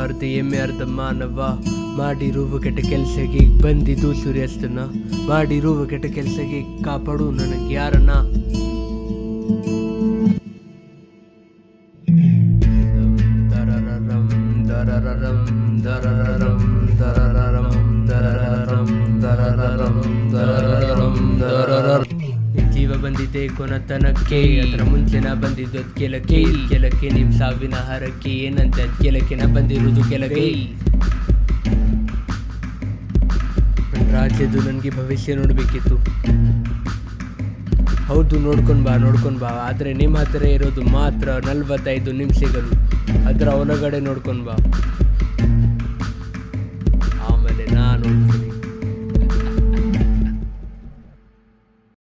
ಅರ್ಧ ಎಮ್ಮೆ ಅರ್ಧ ಮಾನವ ಮಾಡಿರುವ ಕೆಟ್ಟ ಕೆಲಸಕ್ಕೆ ಬಂದಿದ್ದು ಸೂರ್ಯಾಸ್ತನ ಮಾಡಿರುವ ಕೆಟ್ಟ ಕೆಲಸಕ್ಕೆ ಕಾಪಾಡು ನನಗೆ ಯಾರನ್ನ ದರರರಂ ದರರರಂ ದರರರಂ ದರರರಂ ದರರರಂ ದರರರಂ ದರರರಂ ದರರರಂ ಜೀವ ಬಂದಿದೆ ಕೊನತನಕ್ಕೆ ಅದರ ಮುಂಚೆ ನಾ ಬಂದಿದ್ದು ಕೆಲಕ್ಕೆ ನಿಮ್ ಸಾವಿನ ಹರಕೆ ಏನಂತೆ ಕೆಲಕ್ಕೆ ನಾ ಬಂದಿರುವುದು ಕೆಲಗೆ ರಾಜ್ಯದು ನನಗೆ ಭವಿಷ್ಯ ನೋಡಬೇಕಿತ್ತು ಹೌದು ನೋಡ್ಕೊಂಡು ಬಾ ಆದರೆ ನಿಮ್ಮ ಹತ್ರ ಇರೋದು ಮಾತ್ರ 45 ನಿಮಿಷಗಳು ಅದರ ಒಳಗಡೆ ನೋಡ್ಕೊಂಡು ಬಾ